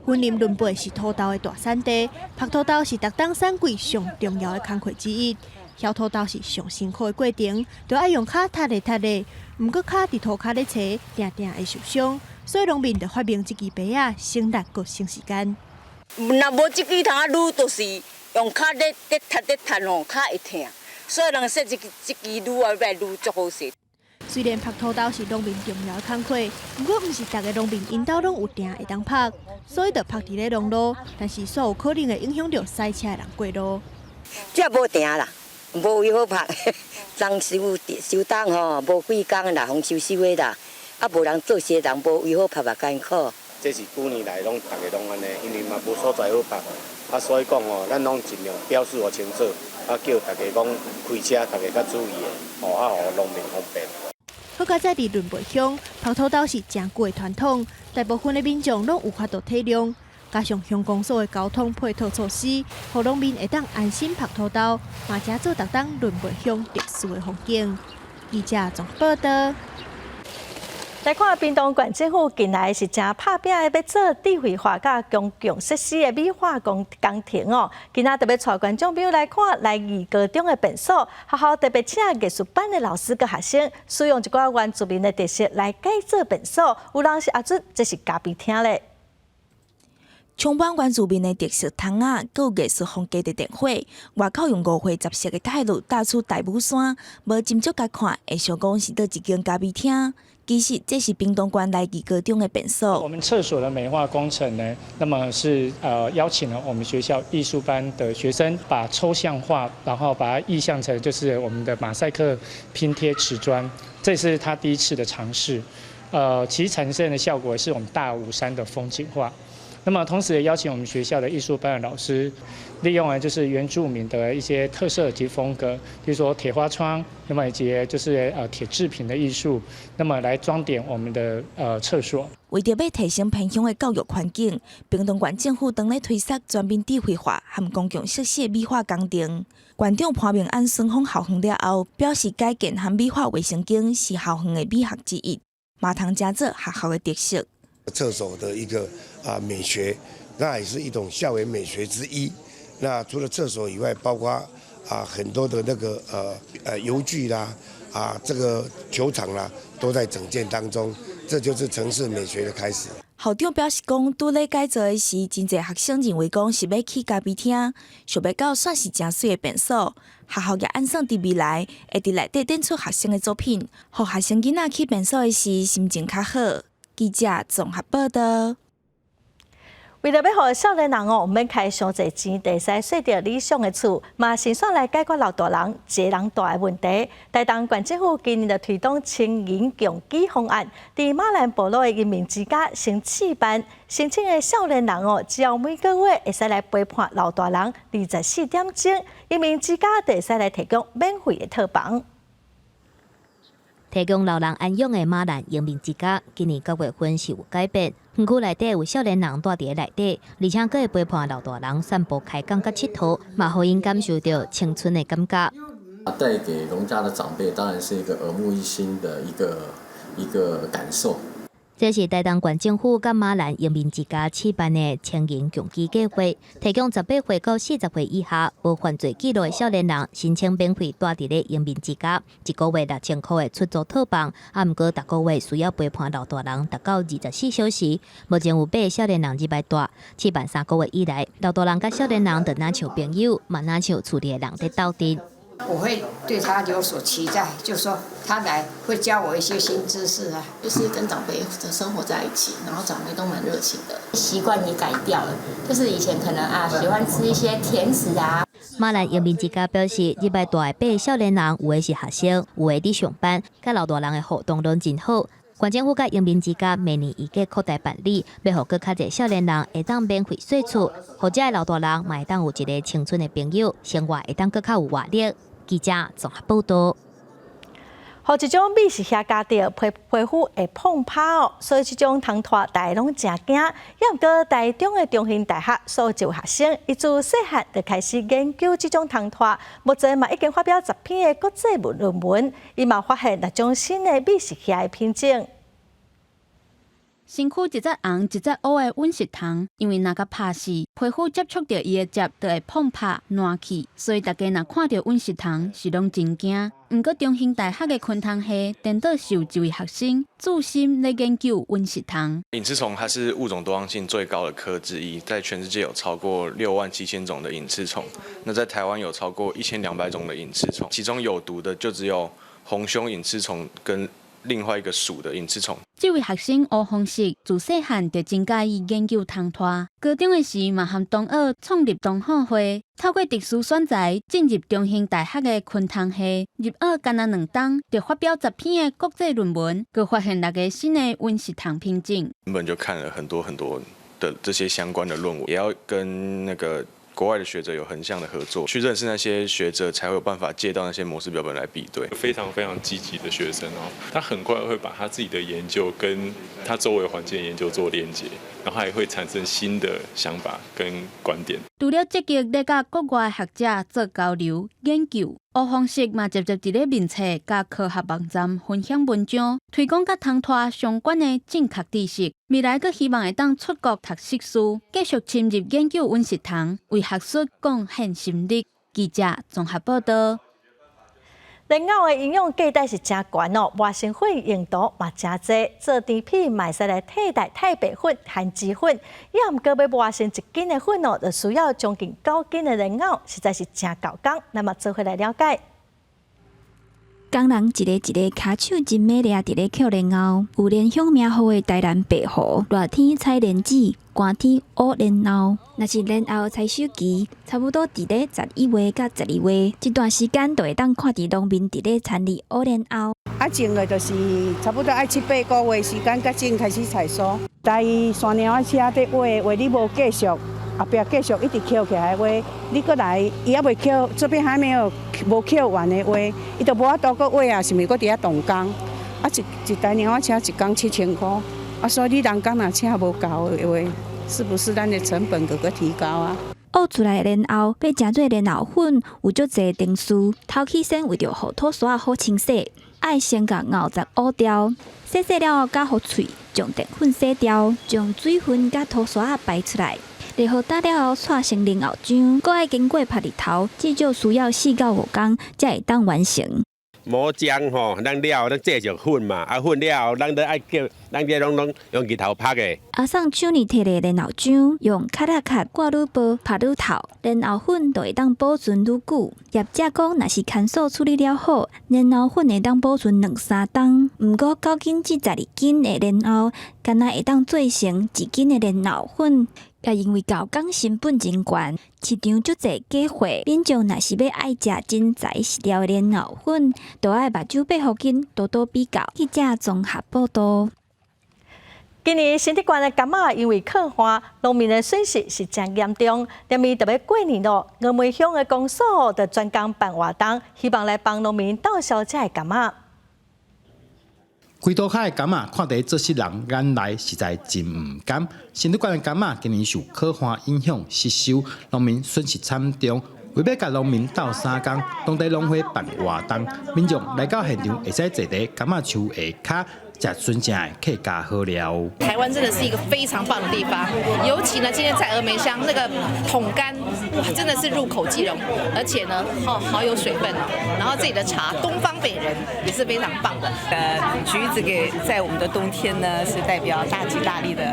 云林仑背是土豆的大产地，拍土豆是逐档产季上重要的工课之一。挑土豆是上辛苦的过程，就要用脚踢的，毋过脚伫土骹咧踩，定定会受伤，所以农民就发明这支耙仔，省力搁省时间。若无这支通撸，就是用脚咧踢吼，脚会疼。所以人说这支撸啊，要撸足好势。虽然拍土豆是农民重要的工课，不过毋是逐个农民因兜拢有定会当拍，所以就拍伫咧农路，但是煞有可能会影响到赛车的人过路。这无定啦，无位好拍，人收档吼，无几工啦，风收的啦，啊无人做事人无位好拍嘛艰苦。这是几年来拢大家拢安尼，因为嘛无所在好拍，啊所以讲吼，咱拢尽量标示清楚。啊，叫大家讲开车，大家较注意的，啊，互农民方便。好佳在伫仑背乡，拍土豆是真久的传统，大部分的民众拢有法度体谅，加上乡公所的交通配套措施，互农民会当安心拍土豆，嘛加做逐档仑背乡特殊的风景。记者综合报道。来看屏东县政府近来是真拍拼的，要做智慧化甲公共设施的美化工程哦。今仔特别带观众朋友来看来义高中的便所，学校特别请艺术班的老师甲学生，使用一寡原住民的特色来改造便所，有人是阿准，这是咖啡厅咧。充满原住民的特色窗仔，佮有艺术风格的电火，外口用5花杂色的泰路搭出大雾伞，无斟酌甲看，会想讲是倒一间咖啡厅。其实这是屏东县来义高中的便所。我们厕所的美化工程呢，那么是邀请了我们学校艺术班的学生，把抽象化，然后把它意象成就是我们的马赛克拼贴瓷砖，这是他第一次的尝试。其实产生的效果是我们大武山的风景画。那么同时也邀请我们学校的艺术班的老师，利用就是原住民的一些特色及风格，比如说铁花窗，那么以及就是铁制品的艺术，那么来装点我们的厕所。为着要提升偏乡的教育环境，屏东县政府当咧推测全面智慧化和公共设施美化工程。县长潘明安宣访校园了后，表示改建和美化卫生间是校园的美学之一，嘛通加做学校的特色。厕所的一个美学，那也是一种校园美学之一。那除了厕所以外，包括很多的那个游具啦，这个球场啦，都在整建当中。这就是城市美学的开始。校长表示讲，拄咧改造的时，真侪学生认为讲是要去咖啡厅，想要到算是真水的便所。学校也按算伫未来会伫内底展出学生的作品，互学生囡仔去便所的时心情较好。记者综合报道。为了要互少年人毋免开伤侪钱，就使选择理想的厝，嘛先选来解决老大人一个人住的问题。台东县政府今年就推动青银共济方案，伫马兰部落的人民之家先试办，申请的少年人只要每个月会使来陪伴老大人24点钟，人民之家就会使来提供免费的套房。提供老人安养的马兰人民之家，今年9月份是有改变。园区内底有少年人住伫内底，而且佫会陪伴老大人散步、开讲、甲佚佗，嘛互因感受到青春的感觉。带给农家的长辈，当然是一个耳目一新的一个感受。这是台东县政府甲马兰人民之家举办的青银共济计划，提供18岁到40岁以下无犯罪记录的少年人申请免费住伫咧人民之家，1个月6000块的出租套房，毋过逐个月需要陪伴老大人达到24小时。目前有8个少年人入来住，举办3个月以来，老大人甲少年人就若像朋友，嘛若像厝里的人在斗阵。我会对他有所期待，就是说他来会教我一些新知识啊，就是跟长辈生活在一起，然后长辈都蛮热情的，习惯也改掉了，就是以前可能喜欢吃一些甜食啊。马兰人民之家表示，入来住的8个少年人，有的是学生，有的伫上班，甲老大人的互动拢真好。县政府甲营民之家明年预计扩大办理，要互更较侪少年人会当免费洗厝，或者老大人嘛会当有一个青春的朋友，生活会当更较有活力。记者综合报道。互一种美食遐加着皮肤会碰拍哦，所以这种汤拖大家拢真惊。也毋过台中的中兴大学数就学生，伊自细汉就开始研究这种汤拖，目前嘛已经发表10篇的国际论文。伊嘛发现6种新的美食遐的品种。身躯一只红一只乌的温室糖，因为若甲拍死，皮肤接触到伊的汁，就会碰拍烂去，所以大家若看到温室糖是拢真惊。毋过中兴大学的昆虫系颠倒是有一位学生注心来研究温室糖。隐翅虫它是物种多样性最高的科之一，在全世界有超过67000种的隐翅虫，那在台湾有超过1200种的隐翅虫，其中有毒的就只有红胸隐翅虫跟另外一个属的隐翅虫。这位学生吴方式自细汉就真介意研究汤拖，高中的时嘛和同学创立同好会，透过特殊选材进入中兴大学的昆虫系，入学干那2冬，就发表10篇的国际论文，佮发现6个新的温室糖品种。原本就看了很多的这些相关的论文，也要跟那个国外的学者有横向的合作，去认识那些学者，才会有办法借到那些模式标本来比对。非常非常积极的学生哦，他很快会把他自己的研究跟他周围环境的研究做连结，然后还会产生新的想法跟观点。除了积极咧甲国外学者做交流研究，吴方式嘛直接伫咧面册甲科学网站分享文章，推广甲汤拖相关的正确知识。未来佫希望会当出国读硕士，继续深入研究温室糖，为学术贡献心力。记者综合报道。莲藕的营养价值是真悬哦，活性粉用途嘛真侪，做甜品嘛会使来替代太白粉、含脂粉。也毋过要活成1斤的粉哦，就需要将近9斤的莲藕，实在是真够工。那么做回来了解。工人一个一个骹手真美丽伫咧捡莲藕，有莲香名号的台南白河，热天采莲子，寒天挖莲藕。若是莲藕采收期，差不多伫咧11月到12月，这段时间就会当看到农民伫咧田里挖莲藕。种的就是差不多爱7、8个月时间，才种开始采收。在山鸟啊车在挖你无继续。后壁继续一直捡起来话，你过来，伊还未捡，这边还没有无捡完的话，伊就无法度搁挖啊，是毋是搁伫遐动工？啊，一台鸟车一工7000块，啊，所以你人工若请无够的话，是不是咱的成本搁提高啊？挖出来的莲藕要成做莲藕粉，有足侪定数。头起先为着互土刷好清洗，爱先甲藕杂挖掉，洗了后加互水，将淀粉洗掉，将水分甲土刷排出来。然后打了后，搓成莲藕浆，搁爱经过晒日头，至少需要4到5天，才会当完成。磨浆吼，咱了咱制作粉嘛，啊粉了后，咱都爱叫，咱这拢用日头拍的。阿送手里摕的莲藕浆，用卡挂愈薄，拍愈透，莲藕粉就会当保存愈久。业者讲，若是乾燥处理了好，莲藕粉会当保存2、3冬。毋过9斤至12斤的莲藕，敢若会当做成1斤的莲藕粉。也因为高工成本真悬，市场足侪假货，民众若是要爱食真材实料的莲藕粉，就爱目睭8附近多多比较。记者综合报道。今年新竹县的柑仔因为靠旱，农民的损失是真严重。连咪特别过年咯，峨眉乡的公所就专工办活动，希望来帮农民倒销这柑仔。规岛海的柑仔看在这些人眼内实在真唔甘。新竹县的柑仔今年受靠旱影响失收，农民损失惨重。为要甲农民斗3工，当地农会办活动，民众来到现场会使坐在柑仔树下骹。吃纯正的客家好料。台湾真的是一个非常棒的地方，尤其呢，今天在峨眉乡那个桶柑，哇，真的是入口即溶，而且呢，好有水分哦。然后这里的茶，东方美人也是非常棒的。橘子在我们的冬天呢，是代表大吉大利的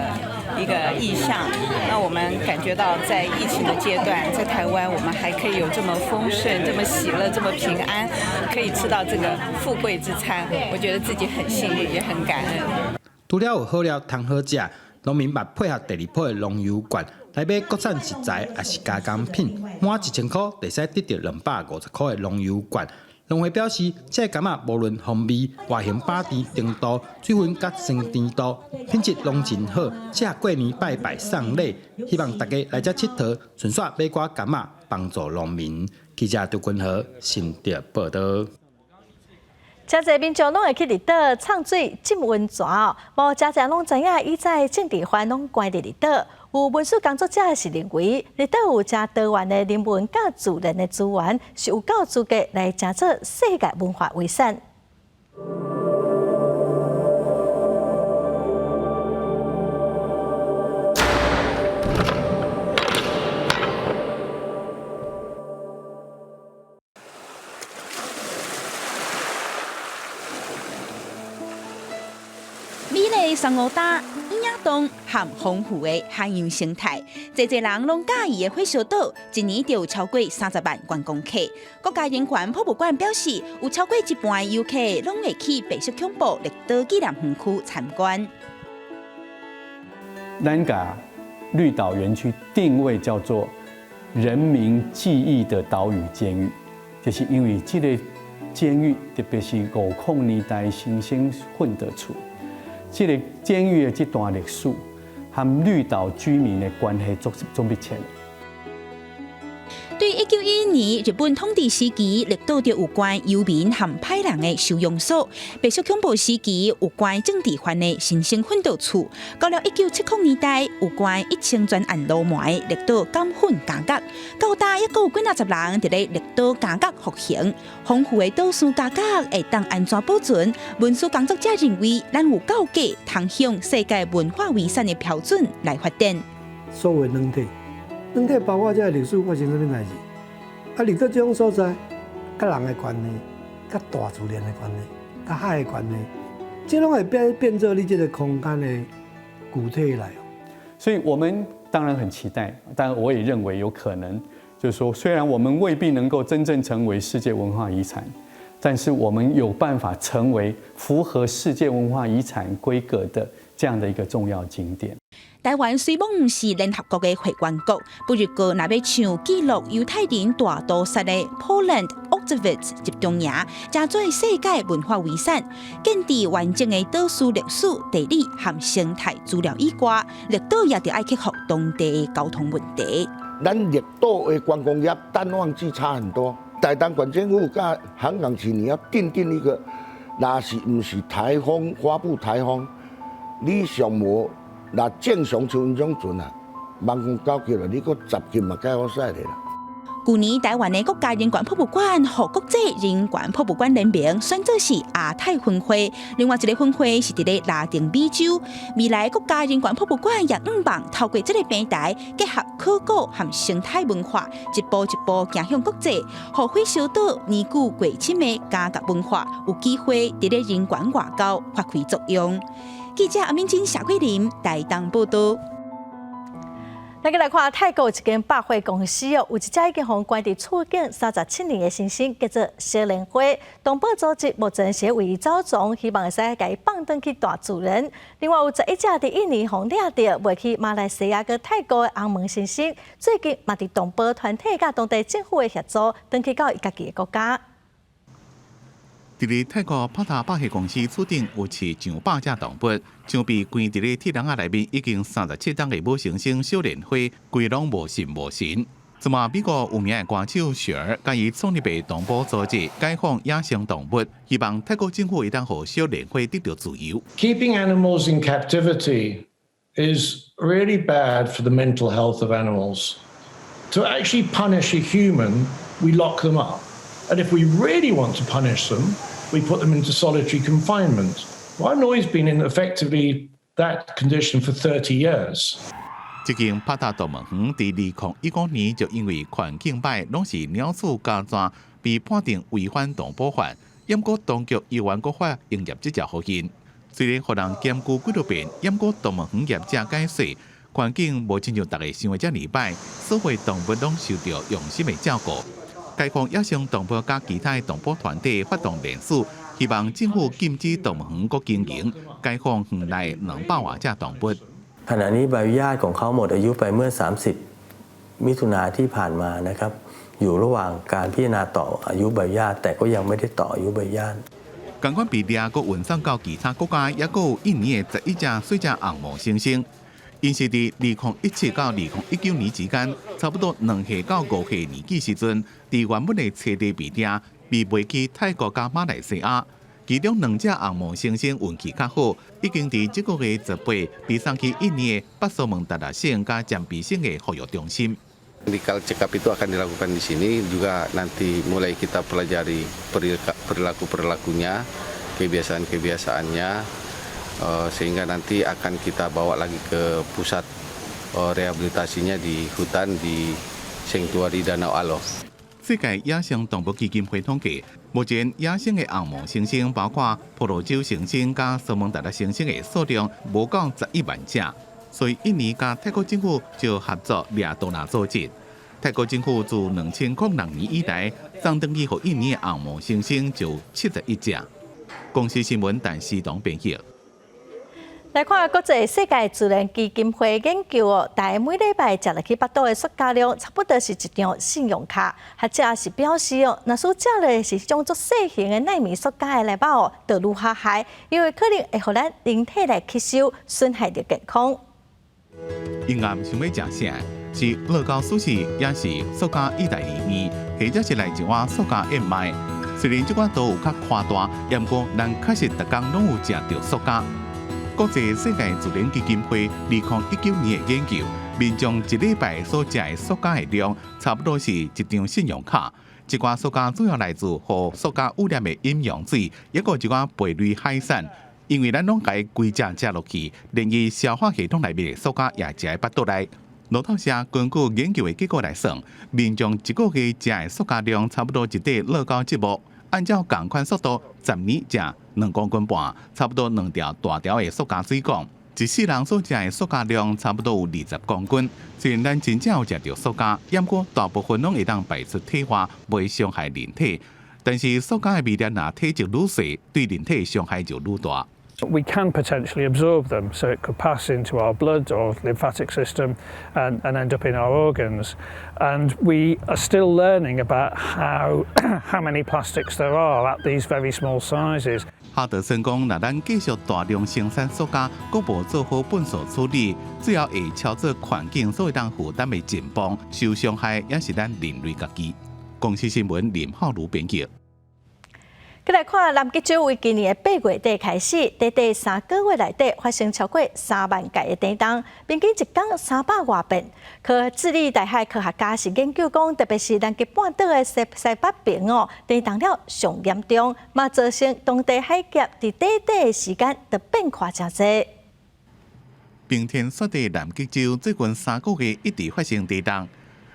一个意象。那我们感觉到在疫情的阶段，在台湾我们还可以有这么丰盛、这么喜乐、这么平安，可以吃到这个富贵之餐，我觉得自己很幸运，也很感恩。除了有好料通好食，农民嘛配合第2波的农游券来买国产食材，也是加工品，满1000块就使得到250块的农游券。农会表示，这柑仔无论风味、外形、把甜、甜度、水分甲生甜度，品质拢真好。这过年拜拜送礼，希望大家来这佚佗，顺续买瓜柑仔，帮助农民。记者杜君和新竹报道。真侪民众拢会去离岛畅水、浸温泉哦，无真侪拢知影，伊在政治犯拢关伫离岛。有文书工作者是认为，离岛有真多元的人文甲自然的资源，是有够资格来争做世界文化遗产。桑澳大、影洞和丰富的海洋生态，侪人拢介意的火烧岛，一年就有超过30万观光客。国家人权博物馆表示，有超过一半的游客拢会去白石恐怖绿岛纪念园区参观。咱把绿岛园区定位叫做人民记忆的岛屿监狱，就是因为这个监狱，特别是50年代新生混得处。这个监狱的这段历史，和绿岛居民的关系足密切。对1911年日本统治时期，绿岛就有关游民和歹人的收容所；白色恐怖时期有关政治犯的新生训导处；到了1970年代，有关1000专案落埋绿岛监粉监狱；到大也有几十人伫咧绿岛监狱服刑。丰富的岛屿监狱会当安怎保存？文书工作者认为，咱有够格通向世界文化遗产的标准来发展。所谓软体。软体包括这历史发生什么代志，啊，绿岛这种所在，甲人的关系，甲大自然的关系，甲海的关系，这拢会变做你这个空间的具体来。所以我们当然很期待，但我也认为有可能，就是说，虽然我们未必能够真正成为世界文化遗产，但是我们有办法成为符合世界文化遗产规格的这样的一个重要景点。台湾虽然不是联合国的会员国，不如果若要像记录犹太人大屠杀的 Poland Auschwitz 集中营，成做世界文化遗产，建立完整的岛屿历史、地理和生态资料以外，绿岛也得爱克服当地的交通问题。咱绿岛的观光业淡旺季差很多，台东县政府甲香港市你要定一个，若是唔是台风发布台风，你上无。那正常像这种船啊，万公高级了，你个集金嘛介好使的啦。去年台湾的国家人权博物馆和国际人权博物馆联名选做是亚太分会，另外一个分会是伫咧拉丁美洲。未来国家人权博物馆也希望透过这个平台，结合考古和生态文化，一步一步走向国际，让火烧岛年久过深的家族文化有机会伫咧人权外交发挥作用。记者阿敏珍、夏桂林台东报道。咱来看泰国一间百货公司哦，有一家已经互关伫厝境37年的新星，叫做小莲花。东宝组织目前是为伊招总，希望会使甲伊放转去大自然。另外有11只伫印尼互掠着卖去马来西亚跟泰国的红门新星，最近嘛伫东宝团体甲当地政府的协助，转去到伊家己的国家。伫咧泰国帕塔百货公司厝顶有饲上百只动物，像被关伫咧铁笼仔内面已经37档的母猩猩小莲花，规拢无神无神。即马美国有名的歌手雪儿，甲伊创立的动保组织解放野生动物，希望泰国政府会当互小莲花得到自由。Keeping animals in captivity is really bad for the mental health of animals. To actually punish a human, we lock them up. And if we really want to punish them, we put them into solitary confinement. Well, I've always been in effectively that condition for 30 years. 这间帕塔动物园伫2015年就因为环境歹，拢是鸟鼠加抓，被判定违反动保法。不过当局依然搁发营业执照予因。虽然互人检举几多遍，不过动物园业者解释，环境无亲像大家想的遮尔歹，所有动物拢受到用心的照顾。解放野生动物甲其他动保团体发动联署，希望政府禁止动物园国经营，解放园内200多只动物。ขณะนี้ใบอนุญาตของเขาหมดอายุไปเมื่อ30 มิถุนาที่ผ่านมานะครับ อยู่ระหว่างการพิจารณาต่ออายุใบอนุญาตแต่ก็ยังไม่ได้ต่ออายุใบอนุญาต监管比例佫运送到其他国家，也佫有印尼的11只水只红毛猩猩。因是伫2017到2019年之间，差不多2岁到5岁年纪时阵，伫原本的栖地地点被卖去泰国甲马来西亚。其中2只红毛猩猩运气较好，已经伫这个月18被送去印尼的巴苏门达达省甲江比省的保育中心。Medical check up itu akan dilakukan di sini juga nanti mulai kita pelajari perilaku-perilakunya, kebiasaan-kebiasaannya, sehingga nanti akan kita bawa lagi ke pusat rehabilitasinya di hutan di Sanctuary Danau Alo。世界野生动物基金会统计，目前野生的红毛猩猩，包括婆罗洲猩猩甲苏门答腊猩猩的数量无到11万只。所以，印尼甲泰国政府就合作掠夺拿组织。泰国政府自2006年以来，送登去给印尼的红毛猩猩就71只。公司新闻陈思彤编辑。来看国际世界自然基金会研究哦，大概每礼拜食落去巴肚的塑胶量，差不多是一张信用卡。学者是表示哦，若说食落是种做细型的纳米塑胶的礼包哦，就愈下害，因为可能会互咱人体来吸收，损害着健康。因暗想要食啥？是乐高寿司，也是塑胶意大利面，或者是来一碗塑胶燕麦。虽然这款都有较夸大，不过咱确实逐工拢有食到塑胶。国际世界自然基金会2019年的研究，民众一礼拜所食的塑胶的量，差不多是一张信用卡。这款塑胶主要来自和塑胶污染的饮用水，也有一款贝类海产。因为咱拢该规只食落去，连伊消化系统内面的塑胶也食喺巴肚内。路透社根据研究的结果来算，民众一个月食的塑胶量差不多一块乐高积木，按照同款速度，10年食2公斤半，差不多2条大条的塑胶水管。一世人所食的塑胶量差不多有20公斤。虽然咱真正有食到塑胶，不过大部分拢会当排出体外，袂伤害人体。但是塑胶的微粒若体积愈细，对人体的伤害就愈大。We can potentially absorb them, so it could pass into our blood or lymphatic system and end up in our organs. And we are still learning about how many plastics there are at these very small sizes. 哈德森讲，若咱继续大量生产塑胶，佫无做好本素处理，最后会超出环境所会当负担的紧绷，受伤害也是咱人类家己。公司新闻林浩如编辑。再来看南极洲，为今年的8月底开始，短短3个月内底发生超过3万件的电动，平均一天300多遍。智利大海科学家是研究讲，特别是南极半岛的西北边哦，电动了上严重，嘛造成当地海峡伫短短的时间就变化真侪。冰天雪地南极洲最近3个月一直发生地动。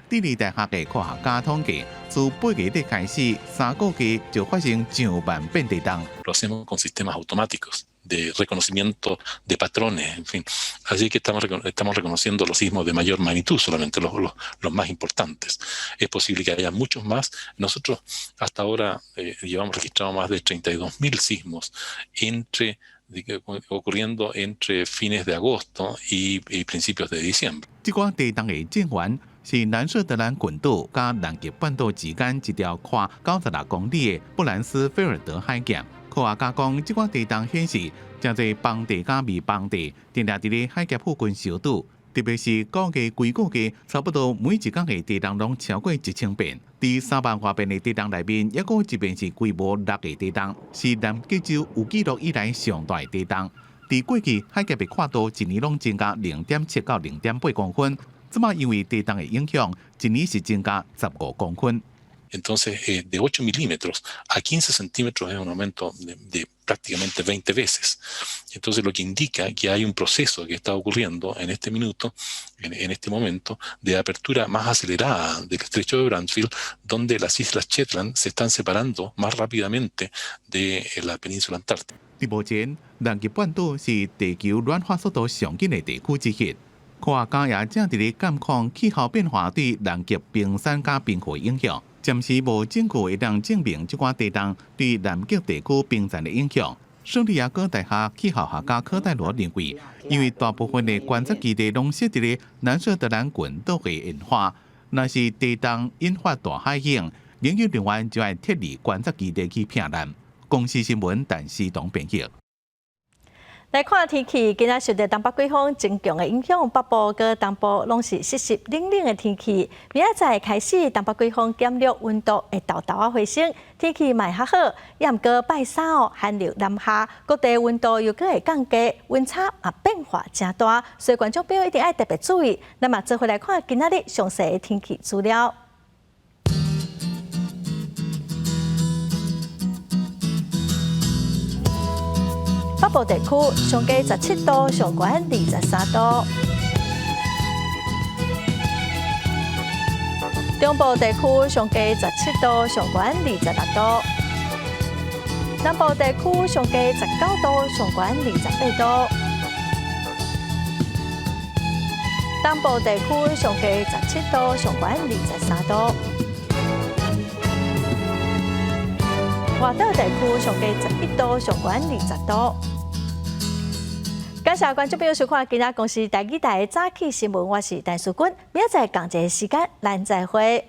智利大学的科学家统计，自8月底开始，3个月就发生上万遍地动。Lo hacemos con sistemas automáticos de reconocimiento de patrones, en fin. Así que estamos reconociendo los sismos de mayor magnitud, solamente los más importantes. Es posible que haya muchos más. Nosotros hasta ahora llevamos registrado más de 32.000 sismos ocurriendo entre fines de agosto y principios de diciembre. 这款地动的震源是南设德兰群岛甲南极半岛之间一条跨96公里的布兰斯菲尔德海峡。科学家讲，这款地动显示，真侪邦地甲未邦地定定伫咧海峡附近相拄，特别是估计规个月差不多每一天的地动拢超过1000遍。伫3万多遍的地动内面，也有一遍是规模6个地动，是南极洲有记录以来上大的地动。伫过去海峡的跨度一年拢增加0.7到0.8公分。这么因为地动的影响，一年是增加15公分。Entonces, de 8 milímetros a 15 centímetros es un aumento de prácticamente 20 veces. Entonces, lo que indica que hay un proceso que está ocurriendo en este minuto, en este momento, de apertura más acelerada del estrecho de Bransfield, donde las islas Shetland se están separando más rápidamente de la península antártica. 目前，南极半岛是地球暖化速度上紧的地区之一。科学家也正伫咧监控气候变化对南极冰山甲冰河影响，暂时无证据会当证明这款地动对南极地区冰层的影响。圣地亚哥大学气候学家科戴罗认为，因为大部分的观测基地拢设伫咧南设德兰群岛的沿海，若是地动引发大海啸，研究人员就要撤离观测基地去避难。公司新闻陈思彤编辑。来看天气，今仔受到东北季风增强的影响，北部和东部拢是湿湿冷冷的天气。明仔载开始，东北季风减弱，温度会豆豆回升，天气卖较好。也毋过拜三寒流南下，各地温度又会降低，温差变化真大，所以观众朋友一定要特别注意。那么，做回来看今仔日详细的天气资料。北部地区上低17度，上悬23度；中部地区上低17度，上悬26度；南部地区上低19度，上悬28度；东部地区上低17度，上悬23度；外岛地区上低11度，上悬20度。感谢观众朋友收看今仔公司台语台早起新闻，我是陈淑君，明仔载同一个时间咱再会。